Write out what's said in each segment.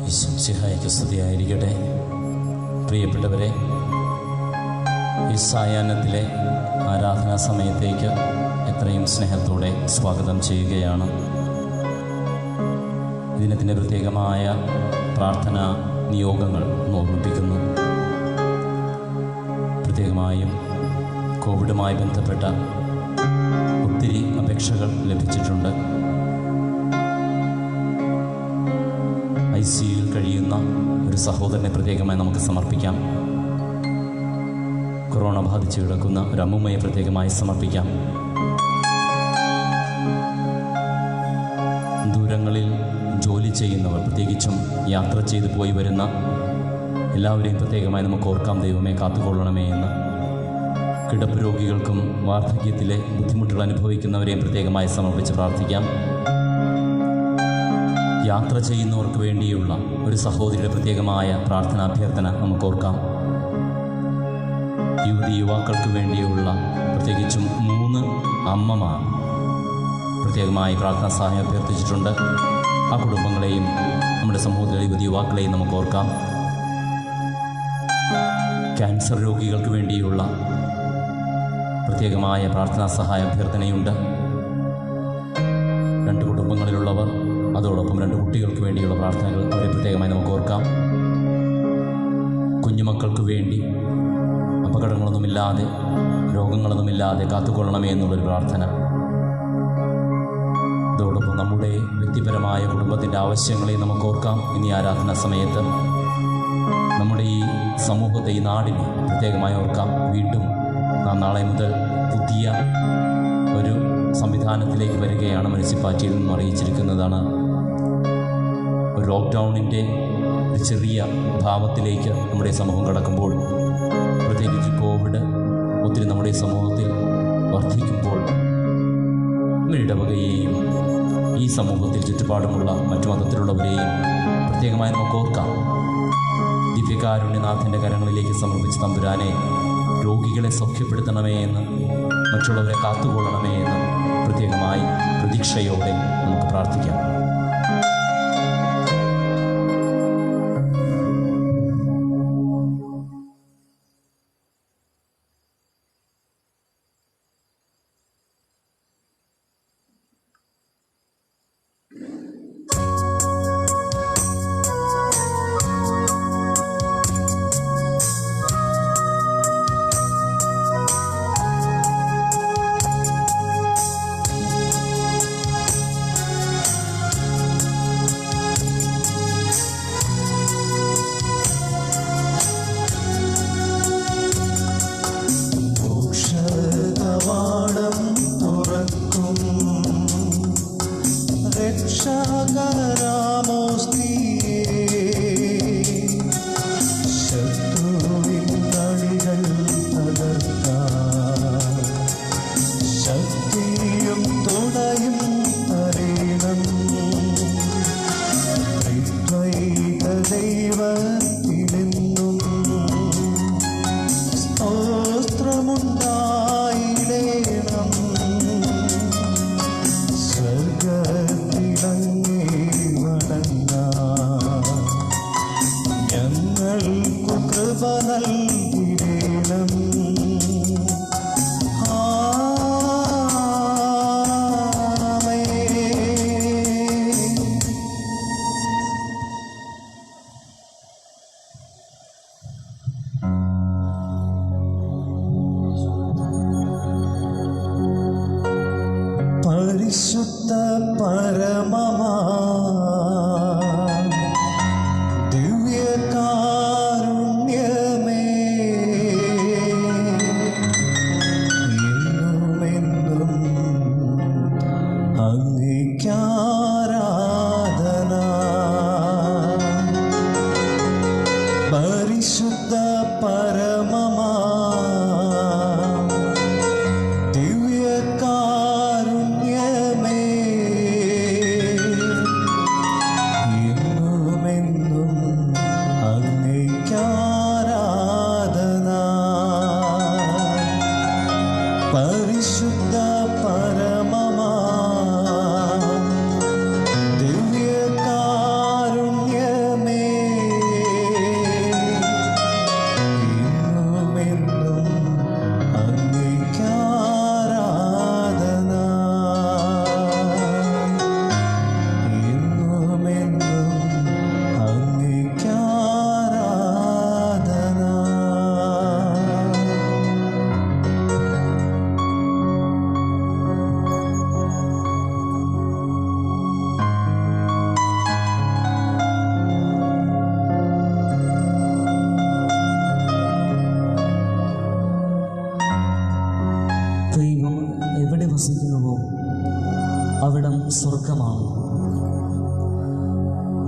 ഈശോമിശിഹായ്ക്ക് സ്തുതിയായിരിക്കട്ടെ. പ്രിയപ്പെട്ടവരെ, ഈ സായാഹ്നത്തിലെ ആരാധനാ സമയത്തേക്ക് എത്രയും സ്നേഹത്തോടെ സ്വാഗതം ചെയ്യുകയാണ്. ദിനത്തിൻ്റെ പ്രത്യേകമായ പ്രാർത്ഥനാ നിയോഗങ്ങൾ ഓർമ്മിപ്പിക്കുന്നു. പ്രത്യേകമായും കോവിഡുമായി ബന്ധപ്പെട്ട ഒത്തിരി അപേക്ഷകൾ ലഭിച്ചിട്ടുണ്ട്. ICUയിൽ കഴിയുന്ന ഒരു സഹോദരനെ പ്രത്യേകമായി നമുക്ക് സമർപ്പിക്കാം. കൊറോണ ബാധിച്ച് കിടക്കുന്ന ഒരു അമ്മൂമ്മയെ പ്രത്യേകമായി സമർപ്പിക്കാം. ദൂരങ്ങളിൽ ജോലി ചെയ്യുന്നവർ, പ്രത്യേകിച്ചും യാത്ര ചെയ്തു പോയി വരുന്ന എല്ലാവരെയും പ്രത്യേകമായി നമുക്ക് ഓർക്കാം. ദൈവമേ കാത്തുകൊള്ളണമേ എന്ന്. കിടപ്പ് രോഗികൾക്കും വാർദ്ധക്യത്തിലെ ബുദ്ധിമുട്ടുകൾ അനുഭവിക്കുന്നവരെയും പ്രത്യേകമായി സമർപ്പിച്ച് പ്രാർത്ഥിക്കാം. യാത്ര ചെയ്യുന്നവർക്ക് വേണ്ടിയുള്ള ഒരു സഹോദരിയുടെ പ്രത്യേകമായ പ്രാർത്ഥനാഭ്യർത്ഥന നമുക്ക് ഓർക്കാം. യുവാക്കൾക്ക് വേണ്ടിയുള്ള പ്രത്യേകിച്ചും 3 അമ്മമാർ പ്രത്യേകമായി പ്രാർത്ഥനാ സഹായം അഭ്യർത്ഥിച്ചിട്ടുണ്ട്. ആ കുടുംബങ്ങളെയും നമ്മുടെ സമൂഹത്തിലെ യുവാക്കളെയും നമുക്ക് ഓർക്കാം. ക്യാൻസർ രോഗികൾക്ക് വേണ്ടിയുള്ള പ്രത്യേകമായ പ്രാർത്ഥനാ സഹായ അഭ്യർത്ഥനയുണ്ട്. 2 കുടുംബങ്ങളിലുള്ളവർ, അതോടൊപ്പം 2 കുട്ടികൾക്ക് വേണ്ടിയുള്ള പ്രാർത്ഥനകൾ അവരെ പ്രത്യേകമായി നമുക്ക് ഓർക്കാം. കുഞ്ഞുമക്കൾക്ക് വേണ്ടി അപകടങ്ങളൊന്നുമില്ലാതെ, രോഗങ്ങളൊന്നുമില്ലാതെ കാത്തുകൊള്ളണമേ എന്നുള്ളൊരു പ്രാർത്ഥന. അതോടൊപ്പം നമ്മുടെ വ്യക്തിപരമായ കുടുംബത്തിൻ്റെ ആവശ്യങ്ങളെ നമുക്ക് ഓർക്കാം. ഇനി ആരാധന സമയത്ത് നമ്മുടെ ഈ സമൂഹത്തെ, ഈ നാടിനെ പ്രത്യേകമായി ഓർക്കാം. വീണ്ടും നാളെ മുതൽ പുതിയ ഒരു സംവിധാനത്തിലേക്ക് വരികയാണ്. മുനിസിപ്പാലിറ്റിയിൽ നിന്നും അറിയിച്ചിരിക്കുന്നതാണ്. ഒരു ലോക്ക്ഡൗണിൻ്റെ ഒരു ചെറിയ ഭാവത്തിലേക്ക് നമ്മുടെ സമൂഹം കടക്കുമ്പോൾ, പ്രത്യേകിച്ച് കോവിഡ് ഒത്തിരി നമ്മുടെ സമൂഹത്തിൽ വർദ്ധിക്കുമ്പോൾ, ഇടവകയെയും ഈ സമൂഹത്തിൽ ചുറ്റുപാടുമുള്ള മറ്റു മതത്തിലുള്ളവരെയും പ്രത്യേകമായി നമുക്ക് ഓർക്കാം. ദിവ്യകാരുണ്യനാഥൻ്റെ കരങ്ങളിലേക്ക് സമർപ്പിച്ച് തമ്പുരാനെ, രോഗികളെ സൗഖ്യപ്പെടുത്തണമേ എന്ന്, മറ്റുള്ളവരെ കാത്തുകൊള്ളണമേ എന്ന് പ്രത്യേകമായി പ്രതീക്ഷയോടെ നമുക്ക് പ്രാർത്ഥിക്കാം.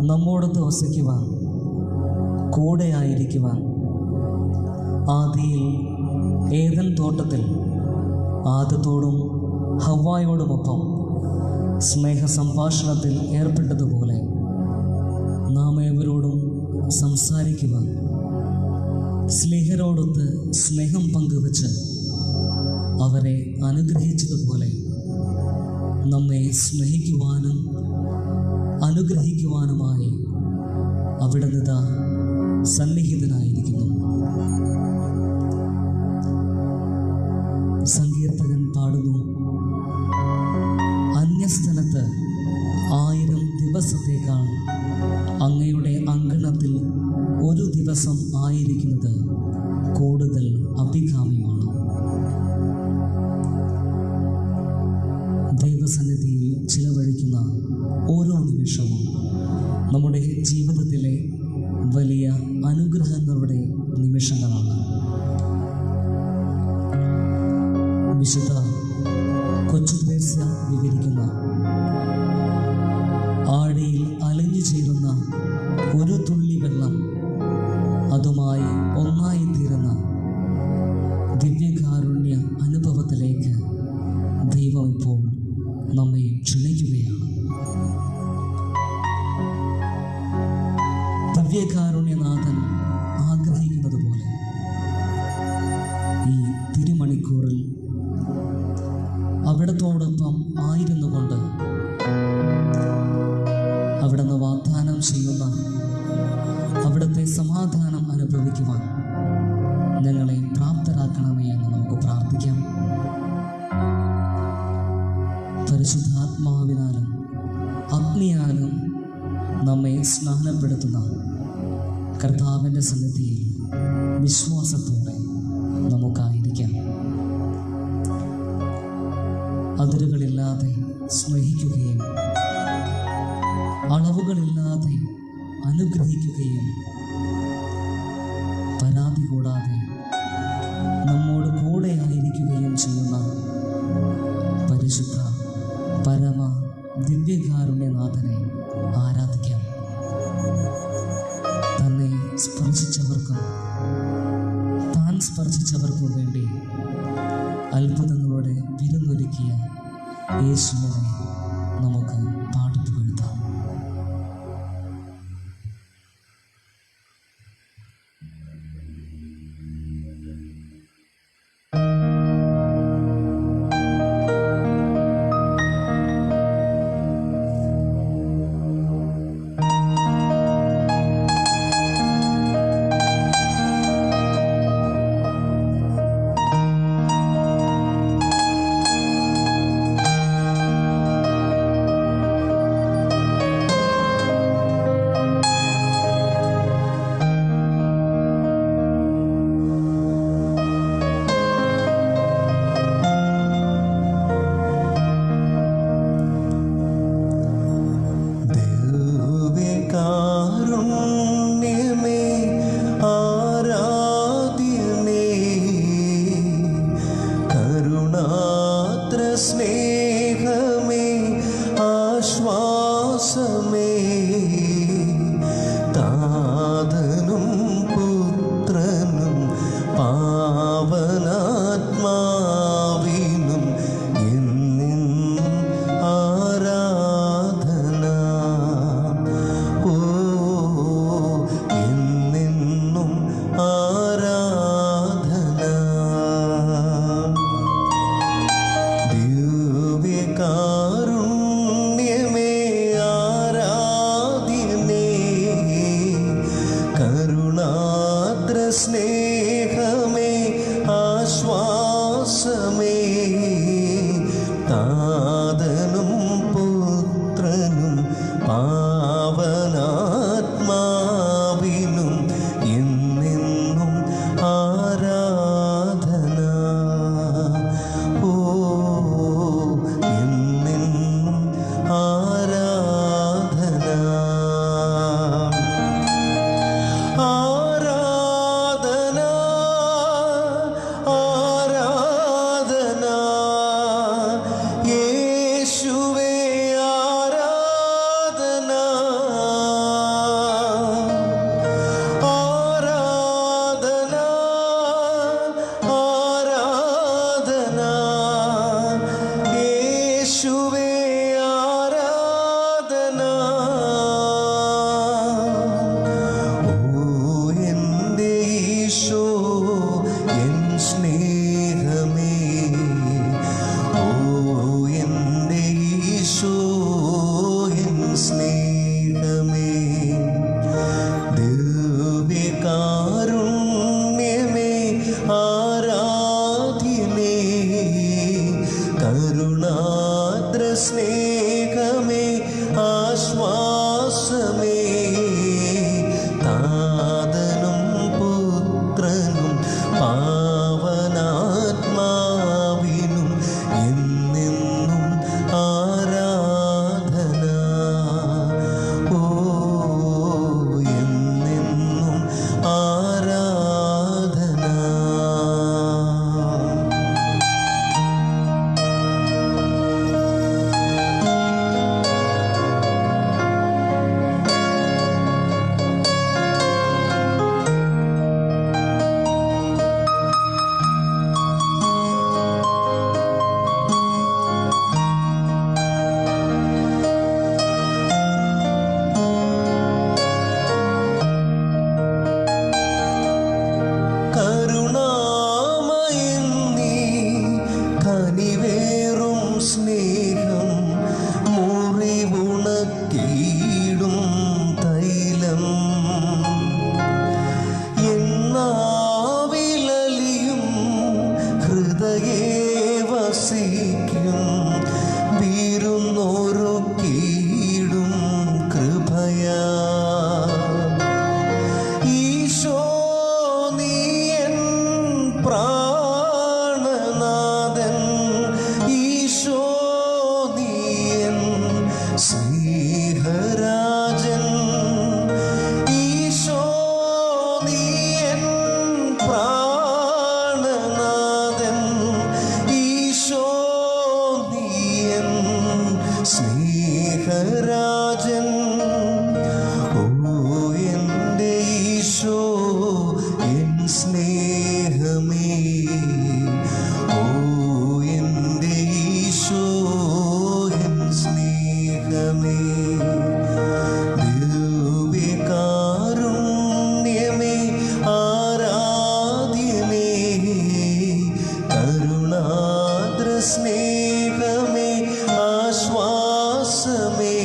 നമ്മോടൊത്ത് വസിക്കുവാൻ, കൂടെയായിരിക്കുവാൻ ആദിയിൽ ഏദൻ തോട്ടത്തിൽ ആദത്തോടും ഹവ്വായോടുമൊപ്പം സ്നേഹ സംഭാഷണത്തിൽ ഏർപ്പെട്ടതുപോലെ നാം ഏവരോടും സംസാരിക്കുവാൻ, സ്നേഹരോടൊത്ത് സ്നേഹം പങ്കുവച്ച് അവരെ അനുഗ്രഹിച്ചതുപോലെ നമ്മെ സ്നേഹിക്കുവാനും അനുഗ്രഹിക്കുവാനുമായി അവിടുന്ന് സന്നിഹിതനായിരിക്കുന്നു. സങ്കീർത്തകൻ പാടുന്നു, അന്യസ്ഥലത്ത് 1000 ദിവസത്തേക്കാൾ അങ്ങയുടെ അങ്കണത്തിൽ ഒരു ദിവസം ആയിരിക്കുന്നത് കൂടുതൽ അഭികാമ്യമാണ്. ദൈവസന്നിധിയിൽ ചിലവഴിക്കുന്ന ഓരോ നിമിഷവും നമ്മുടെ ജീവിതത്തിലെ വലിയ അനുഗ്രഹങ്ങളുടെ നിമിഷങ്ങളാണ്. വിശുദ്ധ കൊച്ചുത്രേസ്യ വിവരിക്കുന്ന ആഴിയിൽ അലിഞ്ഞു ചേരുന്ന ഒരു തുള്ളി വെള്ളം അതുമായി ഒന്നായിത്തീരുന്ന ദിവ്യകാരുണ്യ അനുഭവത്തിലേക്ക് ദൈവം ഇപ്പോൾ നമ്മെ ക്ഷണിക്കുകയാണ്. ദിവ്യകാരുണ്യനാഥൻ ആഗ്രഹിക്കുന്നത് പോലെ ഈ തിരുമണിക്കൂറിൽ അവിടത്തോടൊപ്പം ആയിരുന്നു കൊണ്ട് അവിടുന്ന് വാഗ്ദാനം ചെയ്യുന്ന അവിടുത്തെ സമാധാനം അനുഭവിക്കുവാൻ ഞങ്ങളെ പ്രാപ്തരാക്കണമേ എന്ന് നമുക്ക് പ്രാർത്ഥിക്കാം. പരിശുദ്ധാത്മാവിനാലും അഗ്നിയാലും നമ്മെ സ്നാനപ്പെടുത്തുന്ന കർത്താവിൻ്റെ സന്നിധിയിൽ വിശ്വാസത്തോടെ നമുക്കായിരിക്കാം. അതിരുകളില്ലാതെ സ്നേഹിക്കുകയും അളവുകളില്ലാതെ അനുഗ്രഹിക്കുകയും പരാതി കൂടാതെ നമ്മോട് കൂടെയായിരിക്കുകയും ചെയ്യുന്ന പരിശുദ്ധ പരമ ദിവ്യകാരുണ്യനാഥനെ ആരാധിക്കാം. തന്നെ സ്പർശിച്ചവർക്കും താൻ സ്പർശിച്ചവർക്കും വേണ്ടി അത്ഭുതങ്ങളുടെ വിരുന്നൊരുക്കിയ യേശുവിനെ നമുക്ക് പാടിപ്പുകഴ്ത്താം. സ്നേഹമേ ആശ്വാസമേ താതനും പുത്രനും പാവനാത്മാവിനും എന്നെന്നും ആരാധന. ഓ എന്നെന്നും ആരാധന. കാരുണ്യമേ ആരാധ്യനേ കരുണാദ്ര സ്നേഹമേ ആശ്വാസമേ താതനും പുത്രനും പാവനാത്മാവിനും എന്നെന്നും ആരാധന. ഓ ആരാധന. ആരാധന ആരാധന യേശുവേ ആരാധന. താതനും പുത്രനും പാവനാത്മാവിനും എന്നെന്നും ആരാധന. ഓ എന്നെന്നും ആരാധന. കരുണാമയൻ നീ കനിവേറും സ്നേഹം മുറിവുണക്കിയിടും തൈലം എന്നാവിലലിയും ഹൃദയേ വസിക്കും വിരുന്നൊരുക്കിയിടും കൃപയാ. ഈശോ നീ എൻ പ്രാണനാഥൻ, ഈശോ നീ എൻ സ്നേഹരാജൻ, ഈശോ നീ എൻ പ്രാണനാഥൻ, ഈശോ നീ എൻ സ്നേഹരാജൻ. ഓ എൻ്റെ ഈശോ എൻ സ്നേഹമേ, ഓ എൻ്റെ ഈശോ എൻ സ്നേഹമേ. ദിവ്യകാരുണ്യമേ ആരാധ്യമേ, കരുണാദ്ര സ്നേഹമേ ആശ്വാസമേ,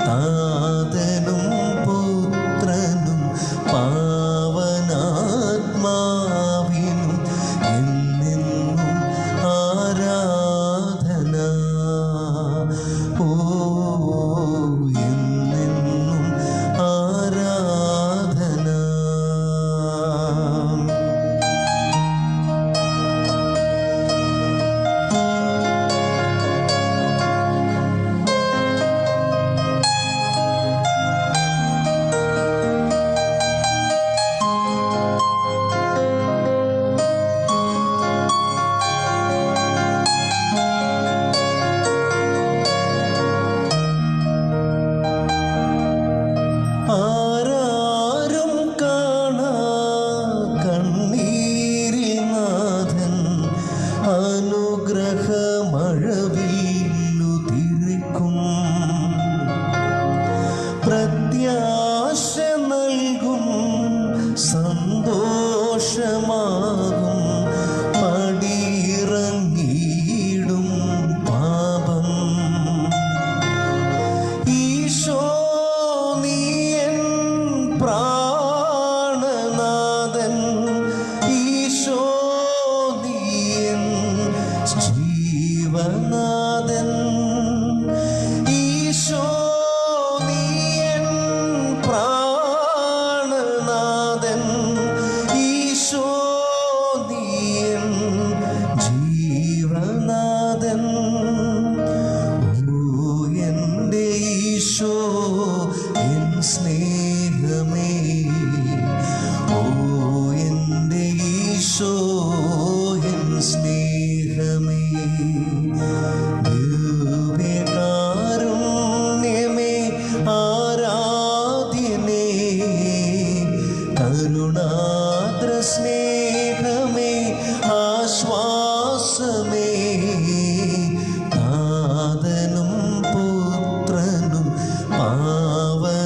താതനും പുത്രനും പാവനാത്മാവിനും എന്നെന്നും ആരാധന. ഓ എന്നെന്നും ആരാധന. ആരാരും കാണാ കണ്ണീരിൽ നാഥൻ അനുഗ്രഹമഴവില്ലുതിർക്കും, പ്രത്യാശ നൽകും സന്തോഷമാകും പടിയിറങ്ങിയിടും പാപം. ഈശോ നീ എൻ പ്രാണനാഥൻ, ഈശോ നീ എൻ ജീവനാഥൻ, ഈശോ നീ എൻ പ്രാണനാഥൻ, ഈശോ നീ എൻ ജീവനാഥൻ. ഓ എൻ്റെ ഈശോ എൻ സ്നേഹമേ, ഓ എൻ്റെ ഈശോ എൻ സ്നേഹമേ. ദിവ്യകാരുണ്യമേ ആരാധ്യനേ, കരുണാദ്ര സ്നേഹമേ ആശ്വാസമേ, താതനും പുത്രനും പാവനാത്മാവിനും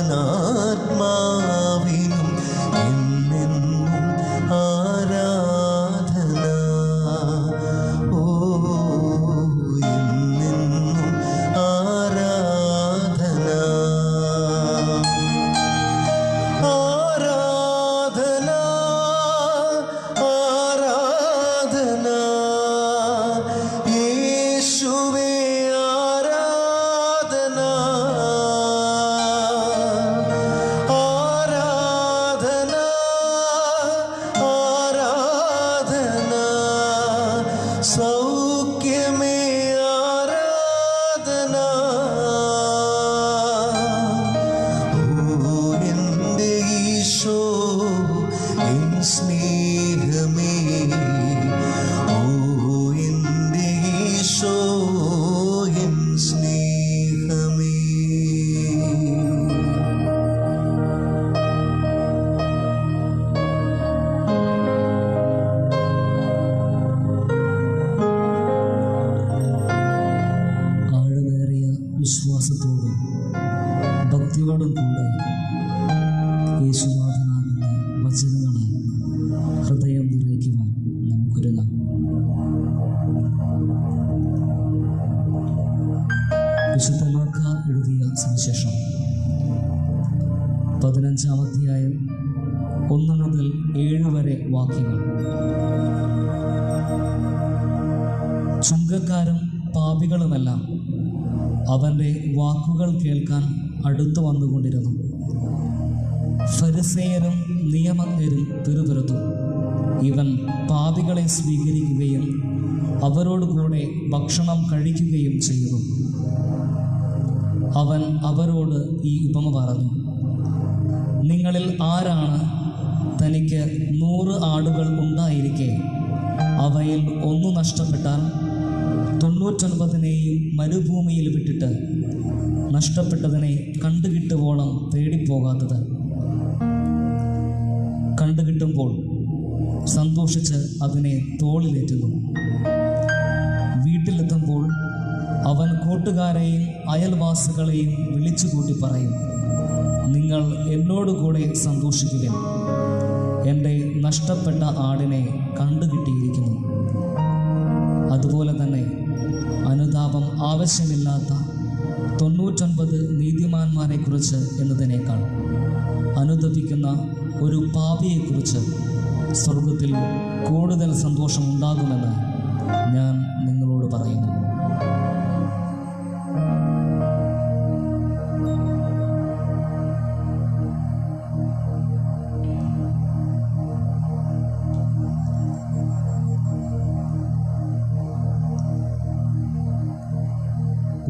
ഭക്തിയോടും കൂടെ യേശുനാഥനാകുന്ന വചനങ്ങളെ ഹൃദയം നിറയ്ക്കുവാൻ നമുക്കൊരുങ്ങാം. വിശുദ്ധ ലൂക്കാ എഴുതിയ സുവിശേഷം 15-ാം അധ്യായം 1 മുതൽ 7 വരെ വാക്യങ്ങൾ. ചുങ്കക്കാരും പാപികളുമെല്ലാം അവൻ്റെ വാക്കുകൾ കേൾക്കാൻ അടുത്തു വന്നുകൊണ്ടിരുന്നു. ഫരിസേയരും നിയമജ്ഞരും പിറുപിറുത്തു, ഇവൻ പാപികളെ സ്വീകരിക്കുകയും അവരോടുകൂടെ ഭക്ഷണം കഴിക്കുകയും ചെയ്യുന്നു. അവൻ അവരോട് ഈ ഉപമ പറഞ്ഞു: നിങ്ങളിൽ ആരാണ് തനിക്ക് 100 ആടുകൾ ഉണ്ടായിരിക്കെ അവയിൽ 1 നഷ്ടപ്പെട്ടാൽ 99നെയും മരുഭൂമിയിൽ വിട്ടിട്ട് നഷ്ടപ്പെട്ടതിനെ കണ്ടുകിട്ടുവോളം തേടിപ്പോകാത്തത്? കണ്ടുകിട്ടുമ്പോൾ സന്തോഷിച്ച് അതിനെ തോളിലേറ്റുന്നു. വീട്ടിലെത്തുമ്പോൾ അവൻ കൂട്ടുകാരെയും അയൽവാസികളെയും വിളിച്ചുകൂട്ടി പറയും, നിങ്ങൾ എന്നോടുകൂടെ സന്തോഷിക്കുകയും എൻ്റെ നഷ്ടപ്പെട്ട ആടിനെ കണ്ടുകിട്ടിയിരിക്കുന്നു. അതുപോലെ തന്നെ അനുതാപം ആവശ്യമില്ലാത്ത 99 നീതിമാന്മാരെക്കുറിച്ച് എന്നതിനേക്കാൾ അനുതപിക്കുന്ന ഒരു പാപിയെക്കുറിച്ച് സ്വർഗത്തിൽ കൂടുതൽ സന്തോഷമുണ്ടാകുമെന്ന് ഞാൻ നിങ്ങളോട് പറയുന്നു.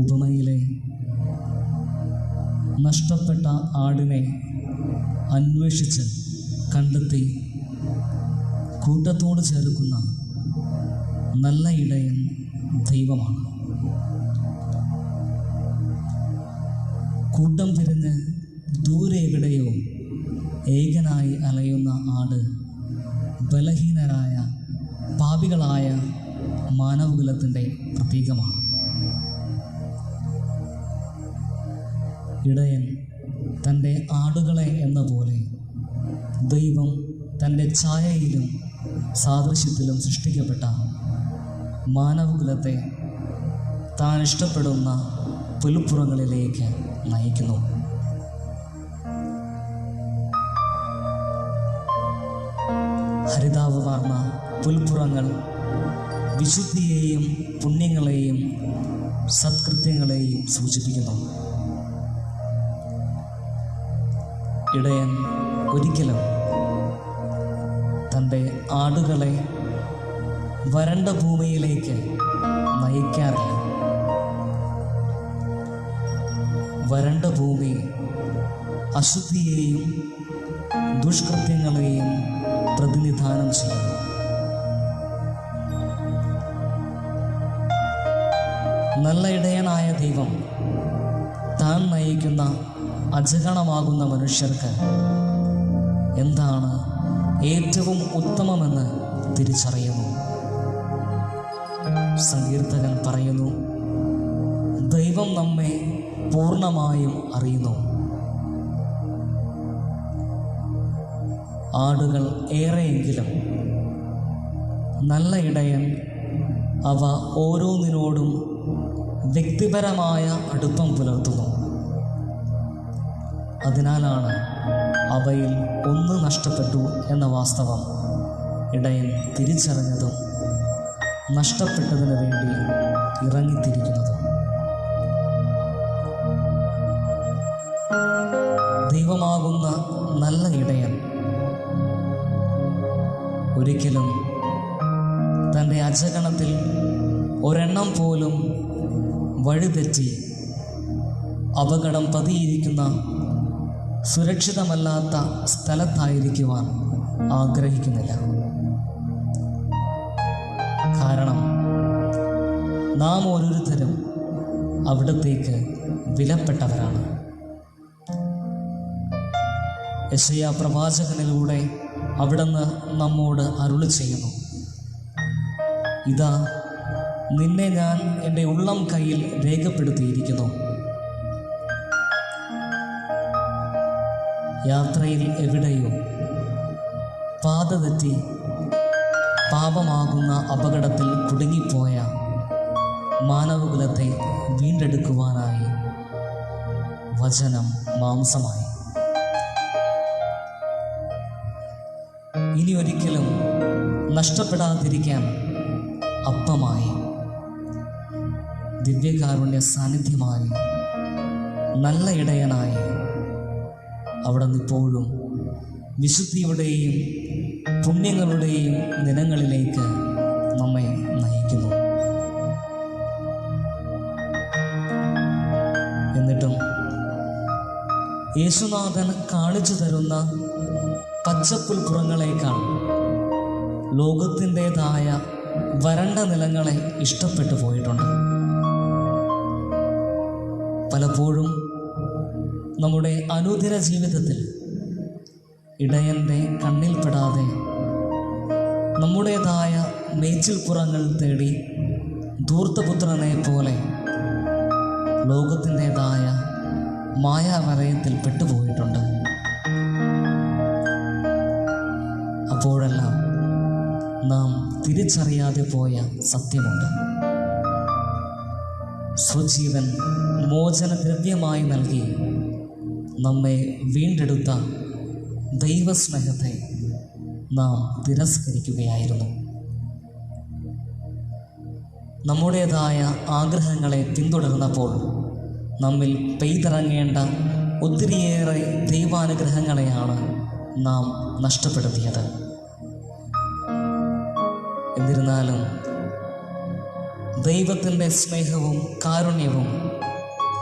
ഉപമയിലെ നഷ്ടപ്പെട്ട ആടിനെ അന്വേഷിച്ച് കണ്ടെത്തി കൂട്ടത്തോട് ചേർക്കുന്ന നല്ല ഇടയൻ ദൈവമാണ്. കൂട്ടം തിരിഞ്ഞ് ദൂരെ എവിടെയോ ഏകനായി അലയുന്ന ആട് ബലഹീനരായ പാപികളായ മാനവകുലത്തിൻ്റെ പ്രതീകമാണ്. ഇടയൻ തൻ്റെ ആടുകളെ എന്ന പോലെ ദൈവം തൻ്റെ ഛായയിലും സാദൃശ്യത്തിലും സൃഷ്ടിക്കപ്പെട്ട മാനവകുലത്തെ താൻ ഇഷ്ടപ്പെടുന്ന പുൽപ്പുറങ്ങളിലേക്ക് നയിക്കുന്നു. ഹരിതാവ് വാർന്ന പുൽപ്പുറങ്ങൾ വിശുദ്ധിയെയും പുണ്യങ്ങളെയും സത്കൃത്യങ്ങളെയും സൂചിപ്പിക്കുന്നു. ഇടയൻ ഒരിക്കലും തൻ്റെ ആടുകളെ വരണ്ട ഭൂമിയിലേക്ക് നയിക്കാറില്ല. വരണ്ട ഭൂമി അശുദ്ധിയെയും ദുഷ്കൃത്യങ്ങളെയും പ്രതിനിധാനം ചെയ്യുന്നു. നല്ല ഇടയനായ ദൈവം താൻ നയിക്കുന്ന അജഗണമാകുന്ന മനുഷ്യർക്ക് എന്താണ് ഏറ്റവും ഉത്തമമെന്ന് തിരിച്ചറിയുന്നു. സങ്കീർത്തകൻ പറയുന്നു, ദൈവം നമ്മെ പൂർണ്ണമായും അറിയുന്നു. ആടുകൾ ഏറെയെങ്കിലും നല്ല ഇടയൻ അവ ഓരോന്നിനോടും വ്യക്തിപരമായ അടുപ്പം പുലർത്തുന്നു. അതിനാലാണ് അവയിൽ 1 നഷ്ടപ്പെട്ടു എന്ന വാസ്തവം ഇടയൻ തിരിച്ചറിഞ്ഞതും നഷ്ടപ്പെട്ടതിന് വേണ്ടി ഇറങ്ങിത്തിരിക്കുന്നതും. ദൈവമാകുന്ന നല്ല ഇടയൻ ഒരിക്കലും തൻ്റെ അജഗണത്തിൽ ഒരെണ്ണം പോലും വഴിതെറ്റി അപകടം പതിയിരിക്കുന്ന സുരക്ഷിതമല്ലാത്ത സ്ഥലത്തായിരിക്കുവാൻ ആഗ്രഹിക്കുന്നില്ല. കാരണം നാം ഓരോരുത്തരും അവിടത്തേക്ക് വിലപ്പെട്ടവരാണ്. യെശയ്യാ പ്രവാചകനിലൂടെ അവിടുന്ന് നമ്മോട് അരുളി ചെയ്യുന്നു, ഇതാ നിന്നെ ഞാൻ എൻ്റെ ഉള്ളം കയ്യിൽ രേഖപ്പെടുത്തിയിരിക്കുന്നു. യാത്രയിൽ എവിടെയോ പാത തെറ്റി പാപമാകുന്ന അപകടത്തിൽ കുടുങ്ങിപ്പോയ മാനവകുലത്തെ വീണ്ടെടുക്കുവാനായി വചനം മാംസമായി. ഇനി ഒരിക്കലും നഷ്ടപ്പെടാതിരിക്കാൻ അപ്പമായി, ദിവ്യകാരുണ്യ സാന്നിധ്യമായി, നല്ല ഇടയനായി അവിടെ നിന്നിപ്പോഴും വിശുദ്ധിയുടെയും പുണ്യങ്ങളുടെയും ദിനങ്ങളിലേക്ക് നമ്മെ നയിക്കുന്നു. എന്നിട്ടും യേശുനാഥൻ കാണിച്ചു തരുന്ന പച്ചപ്പുൽപ്പുറങ്ങളേക്കാൾ ലോകത്തിൻ്റെതായ വരണ്ട നിലങ്ങളെ ഇഷ്ടപ്പെട്ടു പോയിട്ടുണ്ട്. പലപ്പോഴും നമ്മുടെ അനുദിന ജീവിതത്തിൽ ഇടയൻ്റെ കണ്ണിൽപ്പെടാതെ നമ്മുടേതായ മേച്ചിൽപ്പുറങ്ങൾ തേടി ധൂർത്തപുത്രനെ പോലെ ലോകത്തിൻ്റെതായ മായാവലയത്തിൽ പെട്ടുപോയിട്ടുണ്ട്. അപ്പോഴെല്ലാം നാം തിരിച്ചറിയാതെ പോയ സത്യമുണ്ട്. സ്വജീവൻ മോചനദ്രവ്യമായി നൽകി നമ്മെ വീണ്ടെടുത്ത ദൈവസ്നേഹത്തെ നാം തിരസ്കരിക്കുകയായിരുന്നു. നമ്മുടേതായ ആഗ്രഹങ്ങളെ പിന്തുടർന്നപ്പോൾ നമ്മിൽ പെയ്തിറങ്ങേണ്ട ഒത്തിരിയേറെ ദൈവാനുഗ്രഹങ്ങളെയാണ് നാം നഷ്ടപ്പെടുത്തിയത്. എന്നിരുന്നാലും ദൈവത്തിൻ്റെ സ്നേഹവും കാരുണ്യവും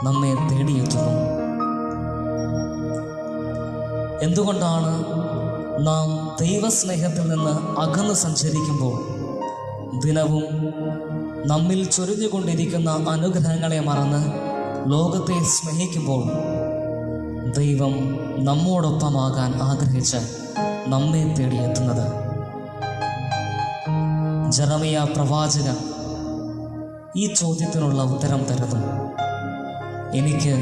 നമ്മെ തേടിയെത്തുന്നു. എന്തുകൊണ്ടാണ് നാം ദൈവസ്നേഹത്തിൽ നിന്ന് അകന്നു സഞ്ചരിക്കുമ്പോൾ ദിനവും നമ്മിൽ ചൊരിഞ്ഞുകൊണ്ടിരിക്കുന്ന അനുഗ്രഹങ്ങളെ മറന്ന് ലോകത്തെ സ്നേഹിക്കുമ്പോൾ ദൈവം നമ്മോടൊപ്പമാകാൻ ആഗ്രഹിച്ച് നമ്മെ തേടിയെത്തുന്നത്? ജെറമിയ പ്രവാചകൻ ഈ ചോദ്യത്തിനുള്ള ഉത്തരം തരുന്നു. എനിക്ക്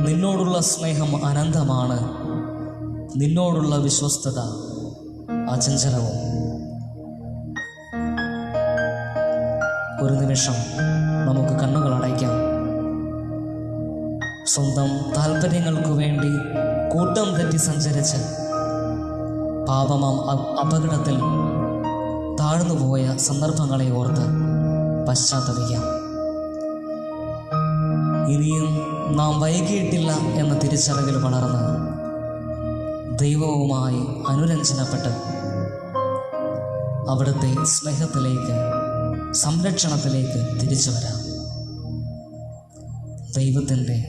നിന്നോടുള്ള സ്നേഹം അനന്തമാണ്, നിന്നോടുള്ള വിശ്വസ്തത അചഞ്ചലവും. ഒരു നിമിഷം നമുക്ക് കണ്ണുകൾ അടയ്ക്കാം. സ്വന്തം താല്പര്യങ്ങൾക്ക് വേണ്ടി കൂട്ടം തെറ്റി സഞ്ചരിച്ച് പാപമാം അപകടത്തിൽ താഴ്ന്നുപോയ സന്ദർഭങ്ങളെ ഓർത്ത് പശ്ചാത്തപിക്കാം. ഇനിയും നാം വൈകിയിട്ടില്ല എന്ന തിരിച്ചറിവിൽ വളർന്ന് ദൈവവുമായി അനുരഞ്ജനപ്പെട്ട് അവിടുത്തെ സ്നേഹത്തിലേക്ക്, സംരക്ഷണത്തിലേക്ക് തിരിച്ചു വരാം. ദൈവത്തിൻ്റെ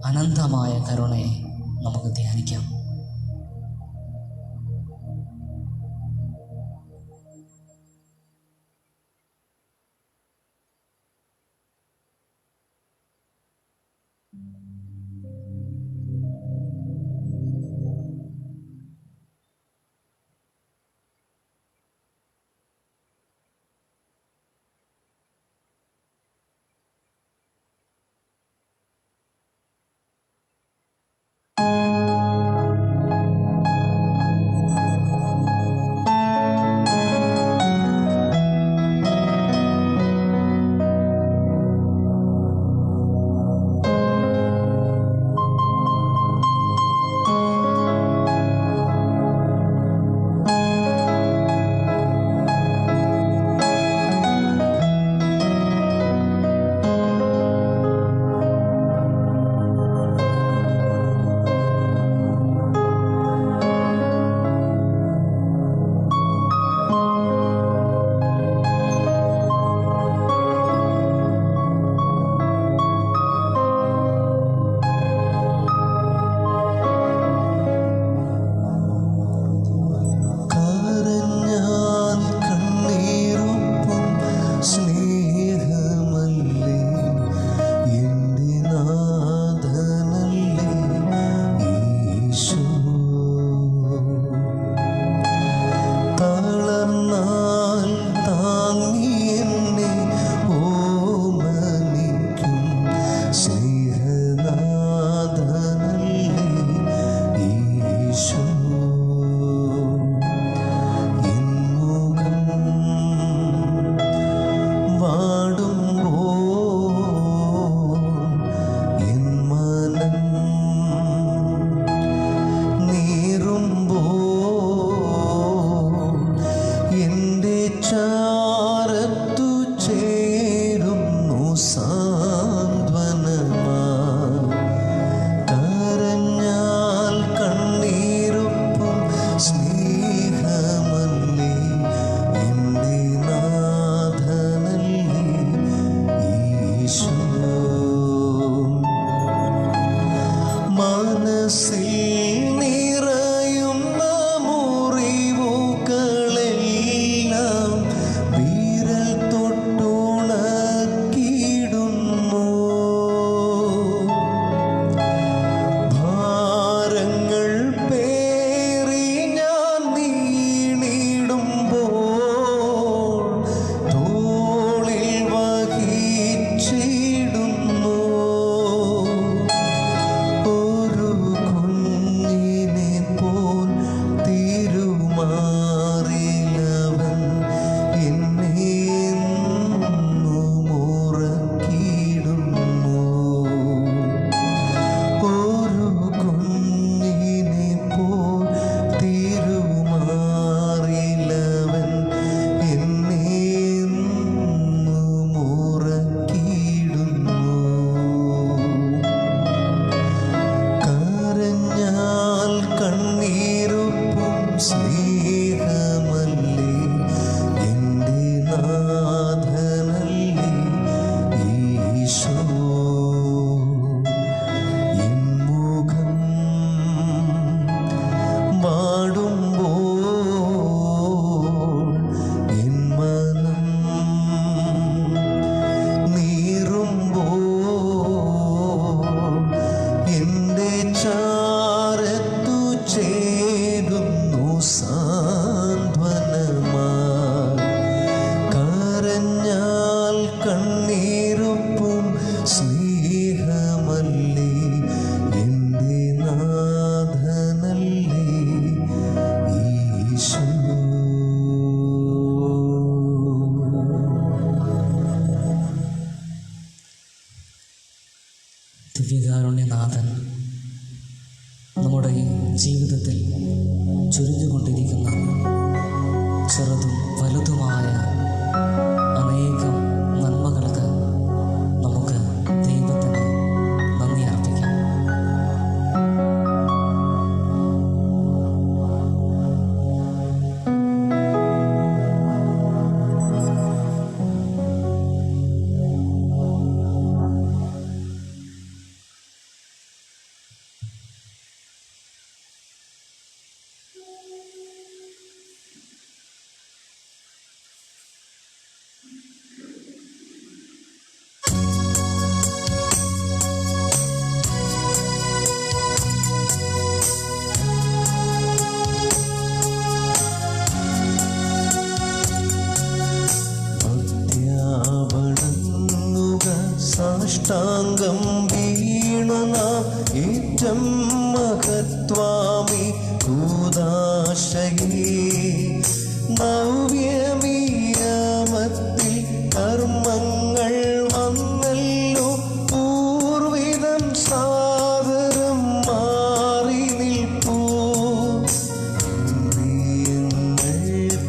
അനന്തമായ കരുണയെ നമുക്ക് ധ്യാനിക്കാം. ജീവിതത്തിൽ ചുരിഞ്ഞുകൊണ്ടിരിക്കുന്ന ചെറുതും വലുതുമായ അനേകം നന്മകൾക്ക് നമുക്ക് ദൈവത്തിന് നന്ദി അർപ്പിക്കാം. സാഷ്ടാംഗം വീണു നാം ഏറ്റം മഹത്വാമി കൂദാശയേ നവ്യമീയമത്തിൽ കർമ്മങ്ങൾ വന്നല്ലോ പൂർവിതം സാദരം മാറി നിൽപ്പൂ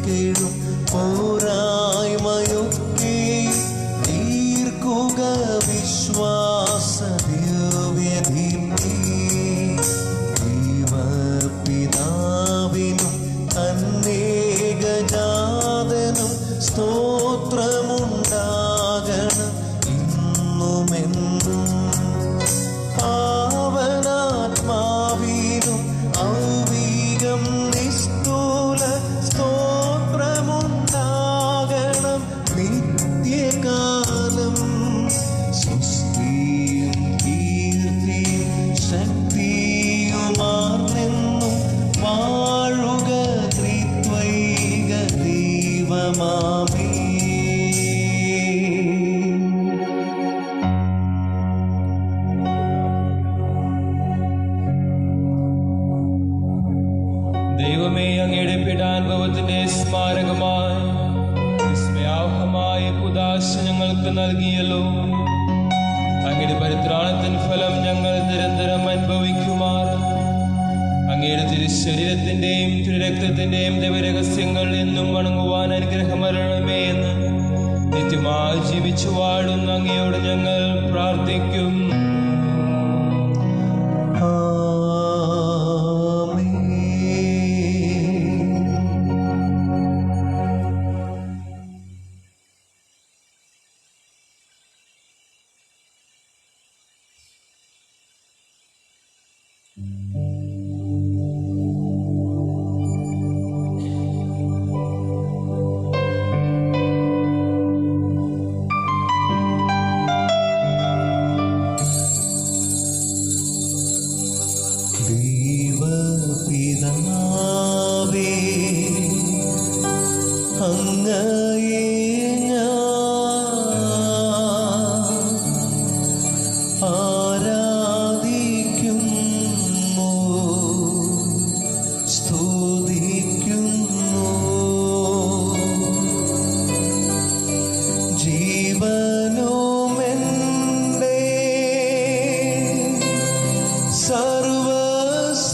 കേഴും പോരായ്മയൊക്കെ തീർക്കുക വിശ്വാസദിവ്യദീപ്തി ദൈവപിതാവിനും അന്നേകജാതനും സ്തോത്രമുണ്ടാകണം ഇന്നുമെന്നും പാവനാത്മാവിനും ഔവീകം നിസ്തൂല സ്തോത്രമുണ്ടാകണം നിത്യകാലം. സുസ്തിയും കീർത്തിയും ശക്തിയുമാർന്നെന്നും വാഴുക ത്രിത്വൈക ദൈവമാമേ. ദൈവമേ, അങ്ങയുടെ പീഡാനുഭവത്തിന്റെ സ്മാരകമായി വിസ്മയാവഹമായ കുദാശ ഞങ്ങൾക്ക് നൽകിയല്ലോ. അങ്ങയുടെ പരിത്രാണത്തിൻ ഫലം ഞങ്ങൾ നിരന്തരം അനുഭവിക്കുമാർ അങ്ങയുടെ തിരുശരീരത്തിന്റെയും തിരുരക്തത്തിന്റെയും ദൈവരഹസ്യങ്ങൾ എന്നും വണങ്ങുവാൻ അനുഗ്രഹമരണമേ എന്ന് നിത്യമായി ജീവിച്ചു വാഴുന്ന അങ്ങയോട് ഞങ്ങൾ പ്രാർത്ഥിക്കും. ദൈവപിതാവേ, അങ്ങയെ ഞാൻ ആരാധിക്കുന്നു, സ്തുതിക്കുന്നു. ജീവനുമെൻ്റെ സർവസ്വവും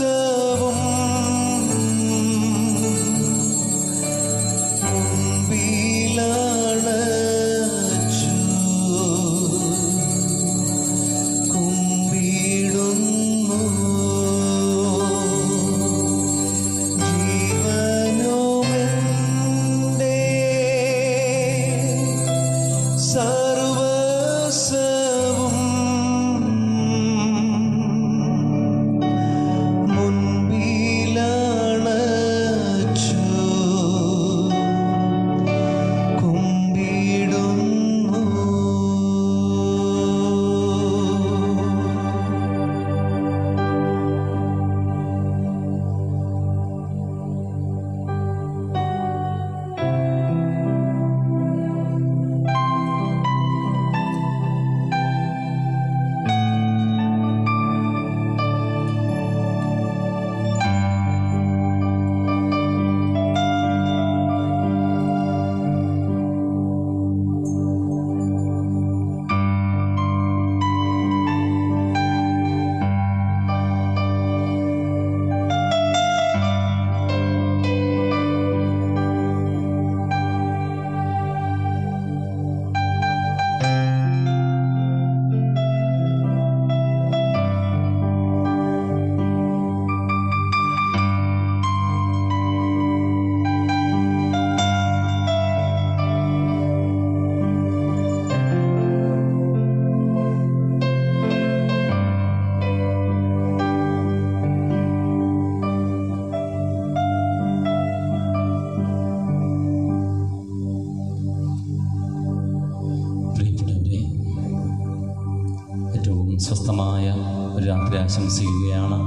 ആശംസിക്കുകയാണ്.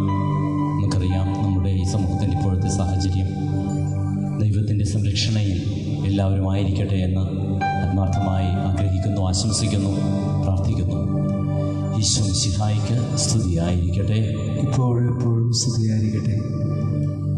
നമുക്കറിയാം നമ്മുടെ ഈ സമൂഹത്തിൻ്റെ ഇപ്പോഴത്തെ സാഹചര്യം. ദൈവത്തിൻ്റെ സംരക്ഷണയിൽ എല്ലാവരും ആയിരിക്കട്ടെ എന്ന് ആത്മാർത്ഥമായി ആഗ്രഹിക്കുന്നു, ആശംസിക്കുന്നു, പ്രാർത്ഥിക്കുന്നു. ഈശോ മിശിഹായ്ക്ക് സ്തുതിയായിരിക്കട്ടെ. ഇപ്പോഴും എപ്പോഴും സ്തുതിയായിരിക്കട്ടെ.